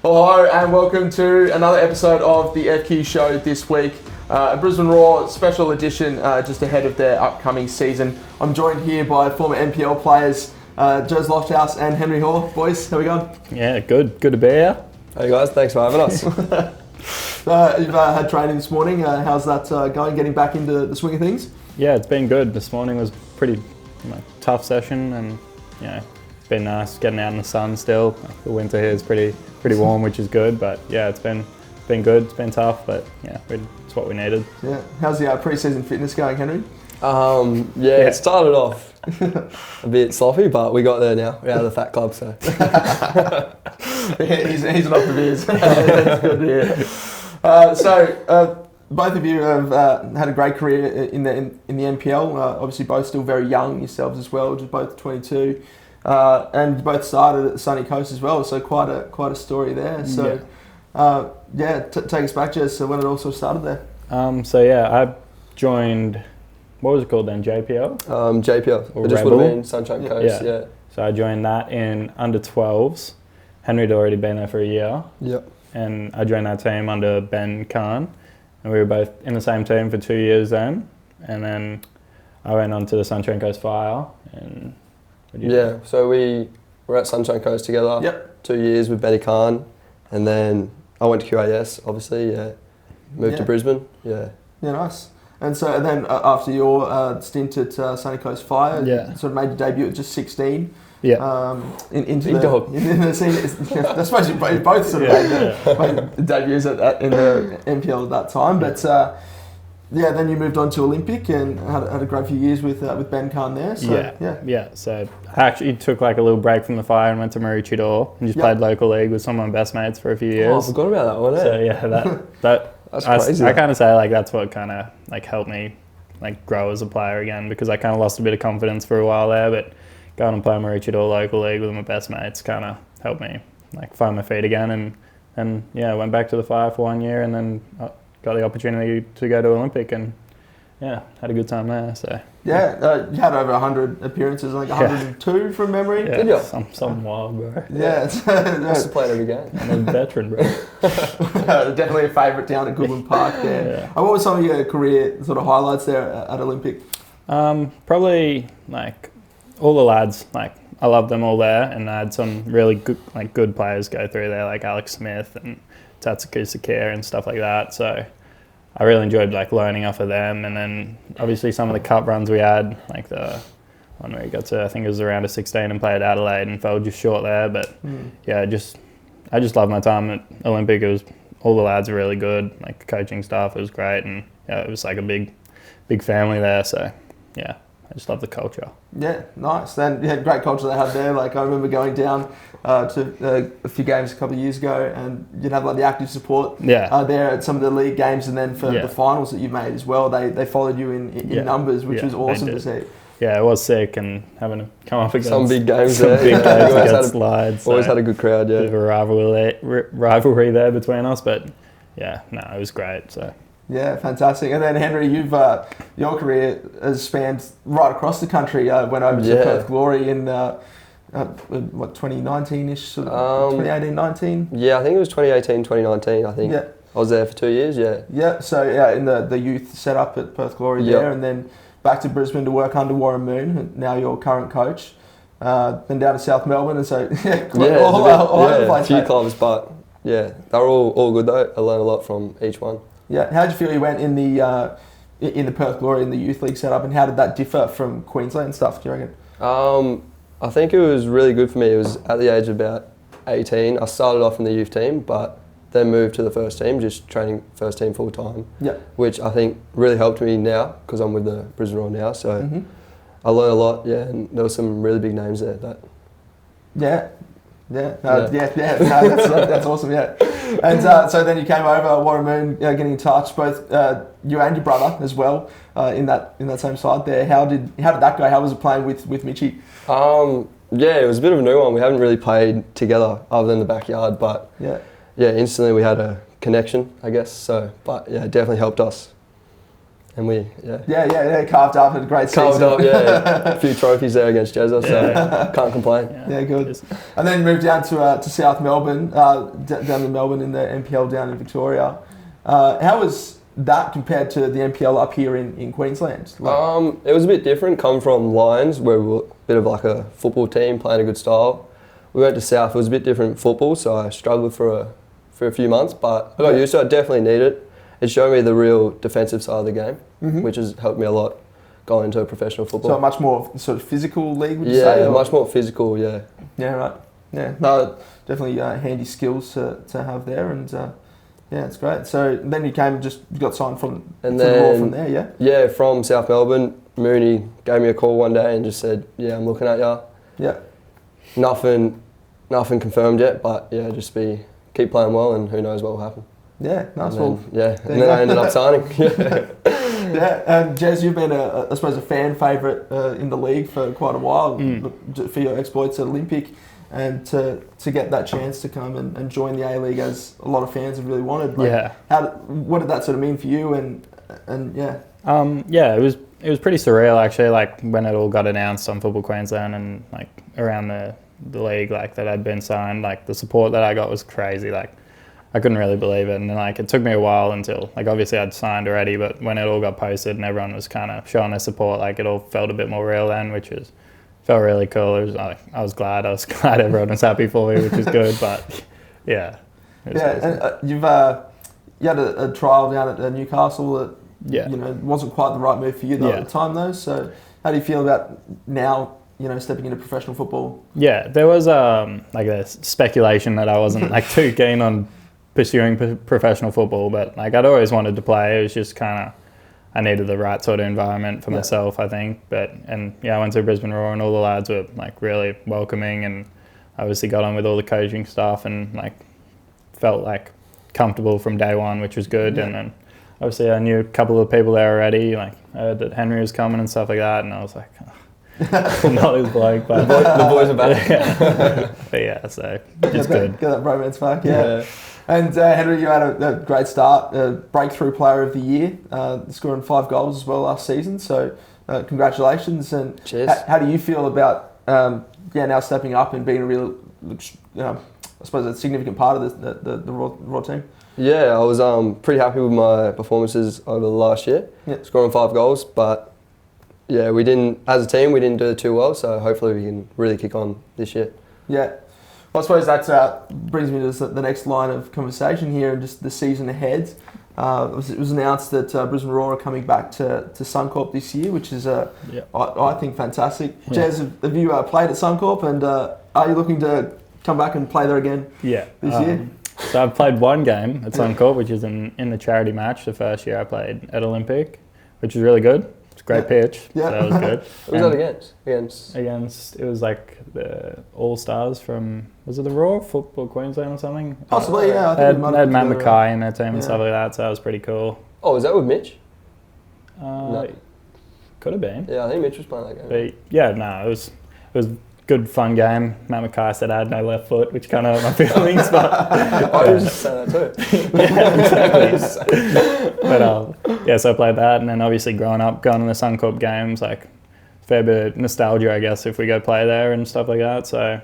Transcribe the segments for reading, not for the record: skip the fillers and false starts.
Hello and welcome to another episode of the FQ Show this week. A Brisbane Roar special edition just ahead of their upcoming season. I'm joined here by former NPL players Joe's Lofthouse and Henry Hore. Boys, how we going? Yeah, good. Good to be here. Hey guys, thanks for having us. You've had training this morning. How's that going, getting back into the swing of things? Yeah, it's been good. This morning was pretty tough session, and it's been nice getting out in the sun still. The winter here is pretty warm, which is good, but yeah, it's been good. It's been tough, but yeah, it's what we needed. Yeah. How's the pre-season fitness going, Henry? It started off a bit sloppy, but we got there now. We're out of the fat club, so. He's off the beers. That's good to hear. So both of you have had a great career in the NPL. Obviously, both still very young yourselves as well, just both 22, and both started at the Sunny Coast as well. So quite a story there. So take us back, Jess. So when it all sort of started there. I joined. What was it called then? JPL? JPL. Or it just Rebel? would have been Sunshine Coast. Yeah. So I joined that in under 12s. Henry had already been there for a year. Yep. And I joined that team under Ben Khan. And we were both in the same team for 2 years then. And then I went on to the Sunshine Coast Fire. And so we were at Sunshine Coast together. Yep. 2 years with Benny Khan. And then I went to QAS, obviously. Yeah. Moved to Brisbane. Yeah. Yeah, nice. And so then after your stint at Sunny Coast Fire, sort of made your debut at just 16. Yeah. Into the scene. I suppose you both sort of made debuts in the NPL at that time. But then you moved on to Olympic and had a great few years with Ben Khan there. So, So I actually took like a little break from the Fire and went to Maroochydore and just played local league with some of my best mates for a few years. Oh, I forgot about that one. So that that's crazy. I kind of say like that's what kind of like helped me like grow as a player again, because I kind of lost a bit of confidence for a while there, but going and playing Maroochydore local league with my best mates kind of helped me like find my feet again, and went back to the Fire for 1 year and then got the opportunity to go to Olympic and had a good time there. So you had over 100 appearances, like 102 from memory. Yeah, did you? Some wild, bro. Yeah, Must have played every game. I'm a veteran, bro. Definitely a favourite down at Goodland Park there. Yeah. What were some of your career sort of highlights there at Olympic? Probably like all the lads. Like I loved them all there, and I had some really good players go through there, like Alex Smith and Tatsuku Sakir and stuff like that. So I really enjoyed like learning off of them, and then obviously some of the cup runs we had, like the one where we got to, I think it was around a 16 and played Adelaide and fell just short there. But I just loved my time at Olympic. It was all the lads were really good, like the coaching staff was great, and it was like a big family there. So I just love the culture. Yeah, nice. Then you had great culture they had there. Like I remember going down to a few games a couple of years ago, and you'd have like the active support there at some of the league games, and then for the finals that you made as well, they followed you in numbers, which was awesome to see. Yeah, it was sick, and having to come up against some big games there. Big games against slides. Always had a good crowd, Bit of a rivalry there between us, but it was great. So. Yeah, fantastic. And then Henry, you've your career has spanned right across the country. Went over to Perth Glory in 2019-ish, sort of 2018-19. Yeah, I think it was 2018, 2019. I think. Yeah. I was there for 2 years. Yeah. Yeah. So in the youth setup at Perth Glory there, and then back to Brisbane to work under Warren Moon, now your current coach. Then down to South Melbourne, and so all over the place. A few clubs, but they're all good though. I learned a lot from each one. Yeah, how did you feel you went in the Perth Glory in the youth league setup, and how did that differ from Queensland stuff, do you reckon? I think it was really good for me. It was at the age of about 18. I started off in the youth team, but then moved to the first team, just training first team full time. Yeah. Which I think really helped me now, because I'm with the Brisbane Roar now. So I learned a lot, and there were some really big names there. That's awesome. Yeah, and so then you came over, Warren Moon, getting in touch, both you and your brother as well, in that same side there. How did that go? How was it playing with Mitchie? It was a bit of a new one. We haven't really played together other than the backyard, but instantly we had a connection, I guess. So, but it definitely helped us. And we, carved up at a great season. Carved up, yeah. A few trophies there against Jezza, so can't complain. Yeah, good. And then moved down to South Melbourne, down in Melbourne in the NPL down in Victoria. How was that compared to the NPL up here in Queensland? It was a bit different. Come from Lions, where we were a bit of like a football team, playing a good style. We went to South, it was a bit different football, so I struggled for a few months, but I got used to it. I definitely need it. It showed me the real defensive side of the game, which has helped me a lot going into professional football. So a much more sort of physical league, would you say? Yeah, much more physical, yeah. Yeah, right. Yeah, no, definitely handy skills to have there, and it's great. So then you got signed from the Roar from there, yeah? Yeah, from South Melbourne. Mooney gave me a call one day and just said, yeah, I'm looking at you. Yeah. Nothing confirmed yet, but yeah, keep playing well and who knows what will happen. Yeah, nice. And then I ended up signing. Yeah, and Jez, you've been I suppose a fan favourite in the league for quite a while for your exploits at Olympic, and to get that chance to come and join the A-League, as a lot of fans have really wanted. What did that sort of mean for you? And it was pretty surreal actually. Like when it all got announced on Football Queensland and like around the league, like that I'd been signed. Like the support that I got was crazy. Like I couldn't really believe it, and then like it took me a while until like obviously I'd signed already, but when it all got posted and everyone was kind of showing their support, like it all felt a bit more real then, which felt really cool. It was I was glad everyone was happy for me, which is good. But yeah, and you had a trial down at Newcastle that wasn't quite the right move for you at the time though. So how do you feel about now? Stepping into professional football. Yeah, there was like a speculation that I wasn't like too keen on pursuing professional football, but like I'd always wanted to play. It was just kind of I needed the right sort of environment for myself, I think. I went to Brisbane Roar and all the lads were like really welcoming, and obviously got on with all the coaching staff and like felt like comfortable from day one, which was good. Yeah. And then obviously I knew a couple of people there already. Like I heard that Henry was coming and stuff like that, and I was like, not his bloke, but the boys are back. But yeah, so it's good. Get that bromance back, yeah. And Henry, you had a great start, breakthrough player of the year, scoring 5 goals as well last season. So congratulations. And cheers. How do you feel about now stepping up and being a real, I suppose, a significant part of the Raw team? Yeah, I was pretty happy with my performances over the last year, scoring 5 goals, but yeah, as a team, we didn't do it too well, so hopefully we can really kick on this year. Yeah. Well, I suppose that brings me to the next line of conversation here, and just the season ahead. It was announced that Brisbane Roar are coming back to Suncorp this year, which is, I think, fantastic. Yeah. Jez, have you played at Suncorp, and are you looking to come back and play there again this year? So I've played one game at Suncorp, which is in the charity match, the first year I played at Olympic, which was really good. Great pitch, so that was good. Who was that against? It was like the All-Stars from, was it the Roar, Football Queensland or something? Possibly, yeah. I think they had Matt Mackay in their team and stuff like that, so that was pretty cool. Oh, was that with Mitch? No. Could have been. Yeah, I think Mitch was playing that game. But, it was good, fun game. Matt Mackay said I had no left foot, which kind of hurt my feelings, but... I was just saying that too. Yeah, exactly. But, so I played that, and then obviously growing up, going to the Suncorp games, like, fair bit of nostalgia, I guess, if we go play there and stuff like that. So,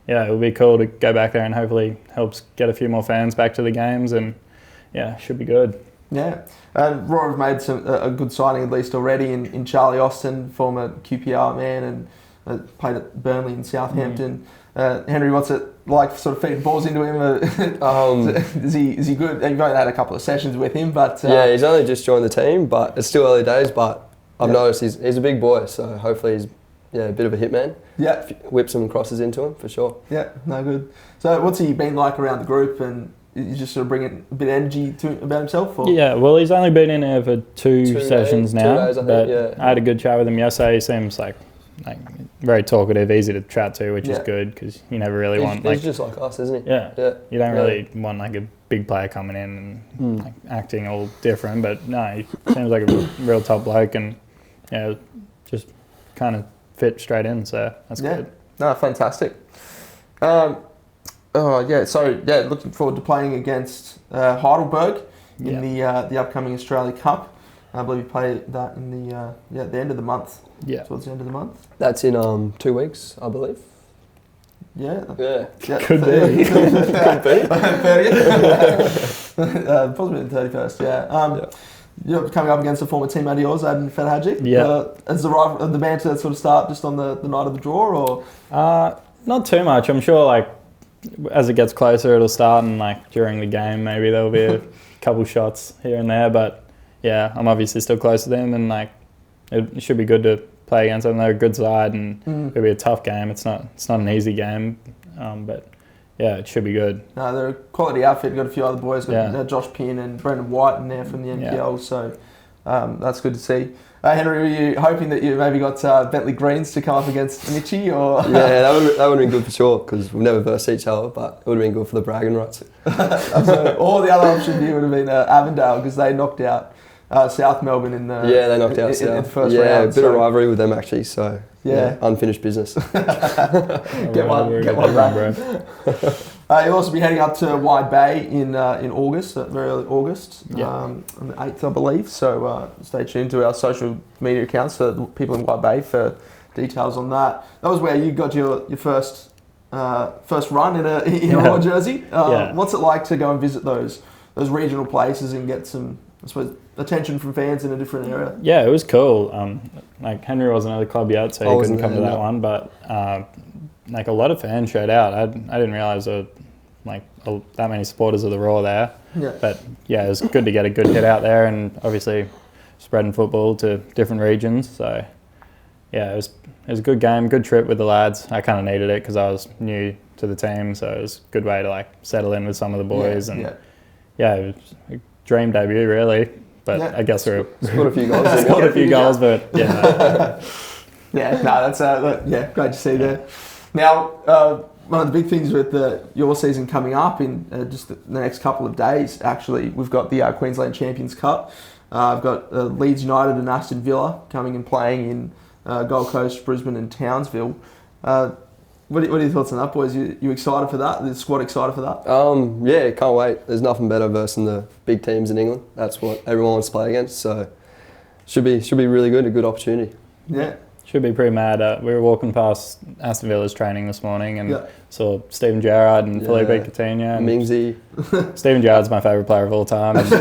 yeah, it would be cool to go back there and hopefully helps get a few more fans back to the games, and, yeah, should be good. Yeah. Roar have made a good signing, at least already, in Charlie Aston, former QPR man, and played at Burnley and Southampton. Henry, what's it like sort of feeding balls into him? Is he good? You've only had a couple of sessions with him, but... yeah, he's only just joined the team, but it's still early days, but I've noticed he's a big boy, so hopefully he's a bit of a hitman. Yeah. Whip some crosses into him, for sure. Yeah, no, good. So what's he been like around the group, and you just sort of bringing a bit of energy about himself? Or? Yeah, well, he's only been in there for two sessions now. 2 days, I think, I had a good chat with him yesterday. He seems like very talkative, ezy to chat to, which is good, because you never really want... He's just like us, isn't he? Yeah. You don't really want like a big player coming in and like acting all different, but no, he seems like a real top bloke, and just kind of fit straight in, so that's good. No, fantastic. Looking forward to playing against Heidelberg in the upcoming Australia Cup. I believe you play that in the at the end of the month. Yeah. Towards the end of the month. That's in 2 weeks, I believe. Yeah. Yeah. Could be. Could be. 30th. Possibly the 31st. Yeah. You're coming up against a former teammate of yours, Aden Fedhajic. Yeah. Is the banter sort of start just on the night of the draw, or? Not too much. I'm sure, like, as it gets closer, it'll start, and like during the game, maybe there'll be a couple shots here and there. But yeah, I'm obviously still close to them, and like, it should be good to play against them. They're a good side, and it'll be a tough game. It's not an easy game, but yeah, it should be good. No, they're a quality outfit. Got a few other boys. Got Josh Pinn and Brendan White in there from the NPL. So that's good to see. Henry, were you hoping that you maybe got Bentley Greens to come up against Mitchie? Or Yeah, that would have been good for sure, because we've never versed each other, but it would have been good for the bragging rights. Or the other option here would have been Avondale, because they knocked out South Melbourne in the they knocked out in the first round. Yeah, a bit of rivalry with them actually. So unfinished business. Get one back. You'll also be heading up to Wide Bay in August, very early August, on the 8th, I believe. So stay tuned to our social media accounts for the people in Wide Bay for details on that. That was where you got your first run in a Hore jersey. What's it like to go and visit those regional places and get some, I suppose, attention from fans in a different area? Yeah, it was cool. Like, Henry wasn't at the club yet, so he couldn't come to that one. But like, a lot of fans showed out. I didn't realise there were that many supporters of the Roar there. Yeah. But yeah, it was good to get a good hit out there, and obviously spreading football to different regions. So yeah, it was a good game, good trip with the lads. I kind of needed it because I was new to the team, so it was a good way to like settle in with some of the boys. It was a dream debut really. But I guess we're scored a few goals. Scored a few goals, but yeah. That's great to see there. Now, one of the big things with your season coming up in just the next couple of days, actually, we've got the Queensland Champions Cup. I've got Leeds United and Aston Villa coming and playing in Gold Coast, Brisbane and Townsville. What are your thoughts on that, boys? You excited for that? Is the squad excited for that? Yeah, can't wait. There's nothing better versus the big teams in England. That's what everyone wants to play against. So should be really good. A good opportunity. Yeah. Should be pretty mad. We were walking past Aston Villa's training this morning and saw Steven Gerrard and Felipe Coutinho. And Mingsy. Steven Gerrard's my favourite player of all time. He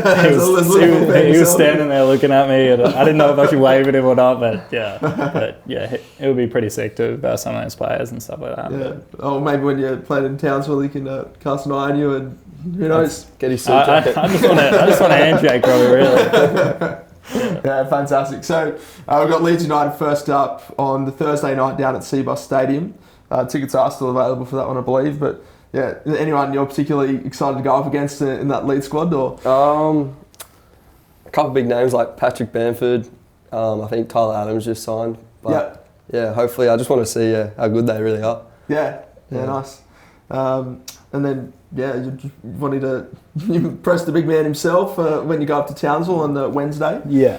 was standing there looking at me, and I didn't know if I should wave at him or not, but it would be pretty sick to verse some of those players and stuff like that. Yeah. Oh, maybe when you played in Townsville, he can cast an eye on you, and who knows? Get his suit jacket. I just want a handshake, probably, really. Yeah, fantastic. So we've got Leeds United first up on the Thursday night down at Seabus Stadium. Tickets are still available for that one, I believe. But yeah, anyone you're particularly excited to go up against in that Leeds squad? Or a couple of big names like Patrick Bamford. I think Tyler Adams just signed. But yeah, hopefully I just want to see how good they really are. Yeah, nice. And then, you just wanted to impress the big man himself when you go up to Townsville on the Wednesday? Yeah.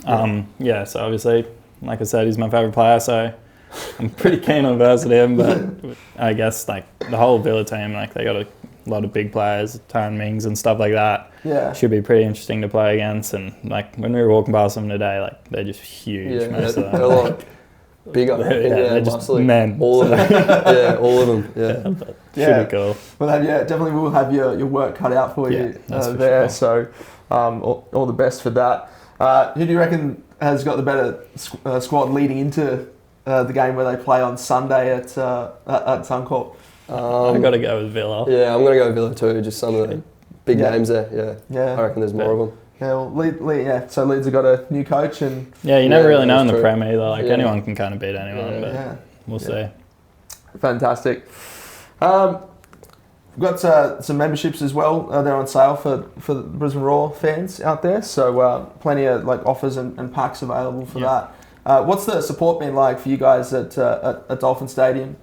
So obviously, like I said, he's my favourite player, so I'm pretty keen on versing him, but I guess like the whole Villa team, like they got a lot of big players, Tyrone Mings and stuff like that. Yeah. Should be pretty interesting to play against, and like when we were walking past them today, like they're just huge, most of them. They're a lot bigger. They're just men. All of them. All of them. Should be cool. Well, definitely will have your work cut out for you there. Sure. So, all the best for that. Who do you reckon has got the better squad leading into the game where they play on Sunday at Suncorp? I got to go with Villa. Yeah, I'm going to go with Villa too. Just some of the big names there. Yeah. I reckon there's more of them. Yeah, well, so Leeds have got a new coach, and you never really know in the Prem either. Like anyone can kind of beat anyone, but we'll see. Fantastic. We've got some memberships as well. They're on sale for the Brisbane Roar fans out there. So plenty of like offers and packs available for that. What's the support been like for you guys at Dolphin Stadium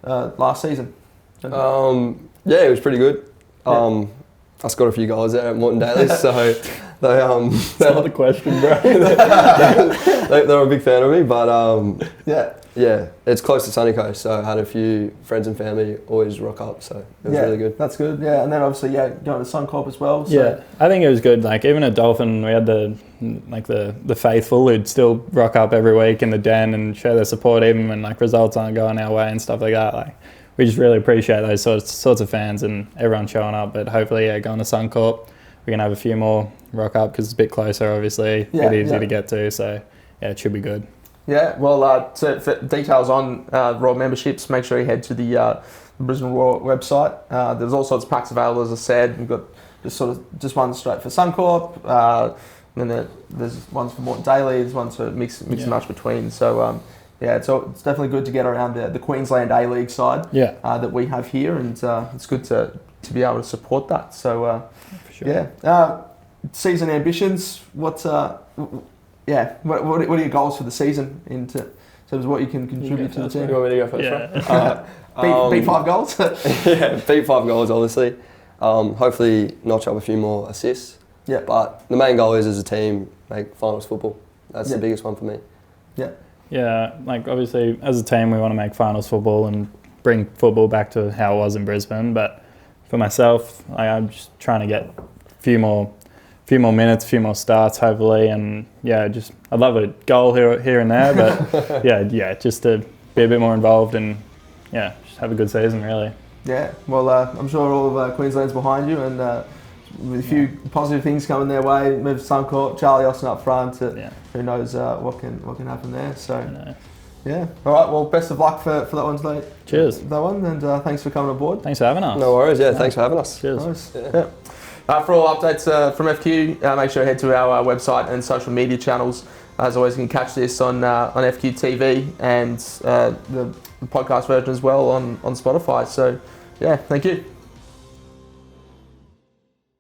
last season? It was pretty good. I scored a few goals there at Morton Daly, so that's not the question, bro. They're a big fan of me, but Yeah, it's close to Sunny Coast, so I had a few friends and family always rock up, so it was really good. That's good. Yeah, and then obviously going to Suncorp as well. So. Yeah, I think it was good. Like even at Dolphin, we had the faithful who'd still rock up every week in the den and show their support even when like results aren't going our way and stuff like that. Like we just really appreciate those sorts of fans and everyone showing up. But hopefully, going to Suncorp, we can have a few more rock up because it's a bit closer, obviously, a bit easier to get to. So yeah, it should be good. Yeah, well, so for details on Roar memberships, make sure you head to the Brisbane Roar website. There's all sorts of packs available, as I said. We've got just one straight for Suncorp, and then there's ones for more daily, there's ones for mix and match between. So it's definitely good to get around the Queensland A-League side that we have here, and it's good to be able to support that. So for sure. Season ambitions, what are your goals for the season in terms of what you can contribute to the team? You want me to go first? Beat 5 goals? Yeah, beat 5 goals, obviously. Hopefully notch up a few more assists. Yeah. But the main goal is, as a team, make finals football. That's the biggest one for me. Yeah. Yeah, like obviously as a team we want to make finals football and bring football back to how it was in Brisbane. But for myself, I'm just trying to get a few more minutes, a few more starts, hopefully, and I'd love a goal here and there, but just to be a bit more involved and just have a good season, really. Yeah, well, I'm sure all of Queensland's behind you, and with a few positive things coming their way, move to Suncorp, Charlie Austin up front. Who knows what can happen there? So, all right. Well, best of luck for that one today. Cheers. That one, and thanks for coming aboard. Thanks for having us. No worries. Yeah, thanks for having us. Cheers. Nice. Yeah. For all updates from FQ, make sure to head to our website and social media channels. As always, you can catch this on FQ TV and the podcast version as well on Spotify. So, thank you.